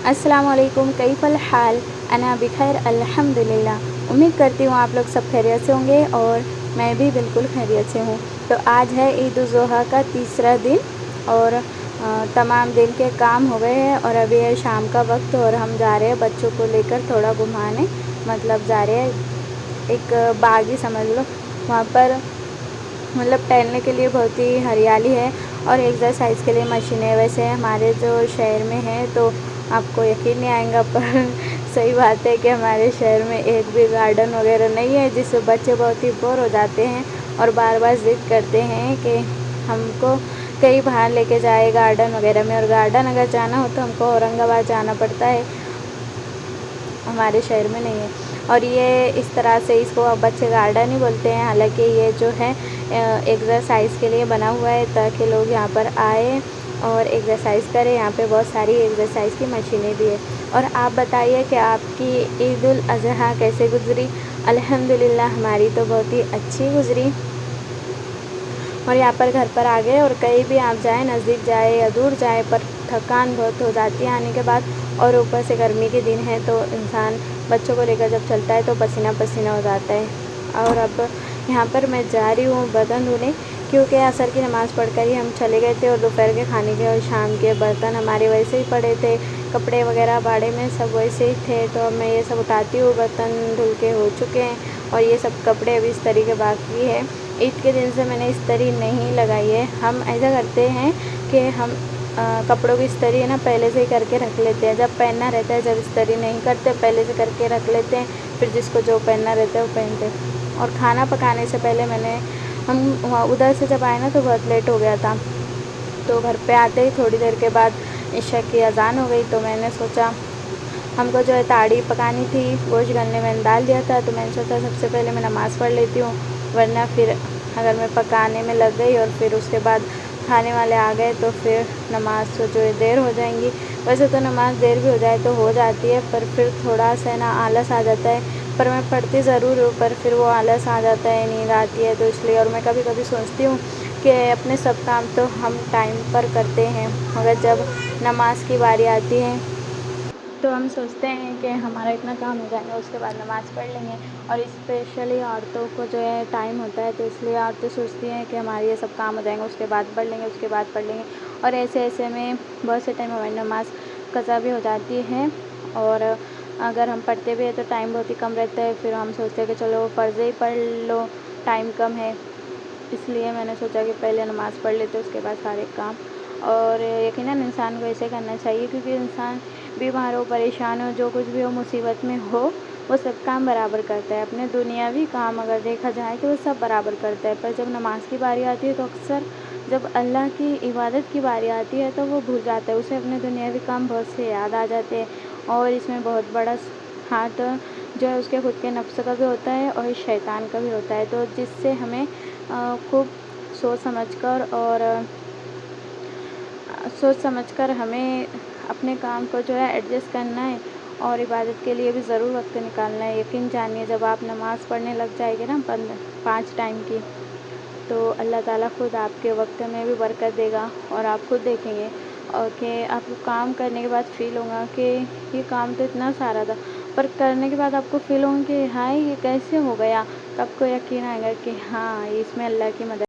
अस्सलाम वालेकुम, कैफ़ल हाल, अना बिखैर अल्हम्दुलिल्लाह। उम्मीद करती हूँ आप लोग सब खैरियत से होंगे और मैं भी बिल्कुल खैरियत से हूँ। तो आज है ईद उल ज़ुहा का तीसरा दिन और तमाम दिन के काम हो गए हैं और अभी है शाम का वक्त और हम जा रहे हैं बच्चों को लेकर थोड़ा घुमाने, मतलब जा रहे हैं एक बाग ही समझ लो। वहाँ पर मतलब टहलने के लिए बहुत ही हरियाली है और एक्सरसाइज के लिए मशीनें वैसे हमारे जो शहर में है तो आपको यकीन नहीं आएगा पर सही बात है कि हमारे शहर में एक भी गार्डन वगैरह नहीं है, जिससे बच्चे बहुत ही बोर हो जाते हैं और बार बार ज़िद करते हैं कि हमको कहीं बाहर लेके जाए गार्डन वगैरह में। और गार्डन अगर जाना हो तो हमको औरंगाबाद जाना पड़ता है, हमारे शहर में नहीं है। और ये इस तरह से इसको अब बच्चे गार्डन ही बोलते हैं, हालांकि ये जो है एक्सरसाइज के लिए बना हुआ है ताकि लोग यहाँ पर आए और एक्सरसाइज करें। यहाँ पे बहुत सारी एक्सरसाइज की मशीनें भी है। और आप बताइए कि आपकी ईद उल अज़हा कैसे गुज़री? अल्हम्दुलिल्लाह हमारी तो बहुत ही अच्छी गुज़री। और यहाँ पर घर पर आ गए और कहीं भी आप जाएँ, नज़दीक जाए या दूर जाए, पर थकान बहुत हो जाती है आने के बाद। और ऊपर से गर्मी के दिन है तो इंसान बच्चों को लेकर जब चलता है तो पसीना पसीना हो जाता है। और अब यहाँ पर मैं जा रही हूँ बर्तन धोने, क्योंकि असर की नमाज़ पढ़कर ही हम चले गए थे और दोपहर के खाने के और शाम के बर्तन हमारे वैसे ही पड़े थे, कपड़े वगैरह बाड़े में सब वैसे ही थे। तो अब मैं ये सब उठाती हूँ, बर्तन धुल के हो चुके हैं और ये सब कपड़े अभी इस्त्री के बाकी है। ईद के दिन से मैंने इस्त्री नहीं लगाई है। हम ऐसा करते हैं कि हम कपड़ों की इस्त्री है ना पहले से ही करके रख लेते हैं, जब पहनना रहता है। जब इस्त्री नहीं करते पहले से करके रख लेते हैं, फिर जिसको जो पहनना रहता है वो पहनते हैं। और खाना पकाने से पहले हम वहाँ उधर से जब आए ना तो बहुत लेट हो गया था, तो घर पे आते ही थोड़ी देर के बाद इशा की अज़ान हो गई। तो मैंने सोचा हमको जो है ताड़ी पकानी थी, गोश्त गलने मैंने डाल दिया था, तो मैंने सोचा सबसे पहले मैं नमाज़ पढ़ लेती हूँ, वरना फिर अगर मैं पकाने में लग गई और फिर उसके बाद खाने वाले आ गए तो फिर नमाज़ तो जो है देर हो जाएंगी। वैसे तो नमाज़ देर भी हो जाए तो हो जाती है, पर फिर थोड़ा सा ना आलस आ जाता है। पर मैं पढ़ती ज़रूर हूँ, पर फिर वो आलस आ जाता है, नींद आती है, तो इसलिए। और मैं कभी कभी सोचती हूँ कि अपने सब काम तो हम टाइम पर करते हैं, मगर जब नमाज की बारी आती है तो हम सोचते हैं कि हमारा इतना काम हो जाएगा, उसके बाद नमाज़ पढ़ लेंगे। और स्पेशली औरतों को जो है टाइम होता है, तो इसलिए औरतें सोचती हैं कि हमारे ये सब काम हो जाएंगे, उसके बाद पढ़ लेंगे, उसके बाद पढ़ लेंगे। और ऐसे ऐसे में बहुत से टाइम हमारी नमाज़ कज़ा भी हो जाती है। और अगर हम पढ़ते भी हैं तो टाइम बहुत ही कम रहता है, फिर हम सोचते हैं कि चलो फ़र्ज़ ही पढ़ लो, टाइम कम है। इसलिए मैंने सोचा कि पहले नमाज़ पढ़ लेते उसके बाद सारे काम। और यकीनन इंसान को ऐसे करना चाहिए, क्योंकि इंसान बीमार हो, परेशान हो, जो कुछ भी हो, मुसीबत में हो, वो सब काम बराबर करता है। अपने दुनियावी काम अगर देखा जाए तो वो सब बराबर करता है, पर जब नमाज की बारी आती है तो अक्सर जब अल्लाह की इबादत की बारी आती है तो वो भूल जाता है, उसे अपने दुनियावी काम बहुत से याद आ जाते हैं। और इसमें बहुत बड़ा हाथ जो है उसके खुद के नफ्स का भी होता है और शैतान का भी होता है। तो जिससे हमें खूब सोच समझकर और सोच समझकर हमें अपने काम को जो है एडजस्ट करना है और इबादत के लिए भी ज़रूर वक्त निकालना है। यकीन जानिए जब आप नमाज़ पढ़ने लग जाएंगे ना 5 टाइम की, तो अल्लाह ताला खुद आपके वक्त में भी बरकत देगा। और आप खुद देखेंगे और कि आपको काम करने के बाद फ़ील होगा कि ये काम तो इतना सारा था, पर करने के बाद आपको फ़ील होगा कि हाय ये कैसे हो गया। तो आपको यकीन आएगा कि हाँ इसमें अल्लाह की मदद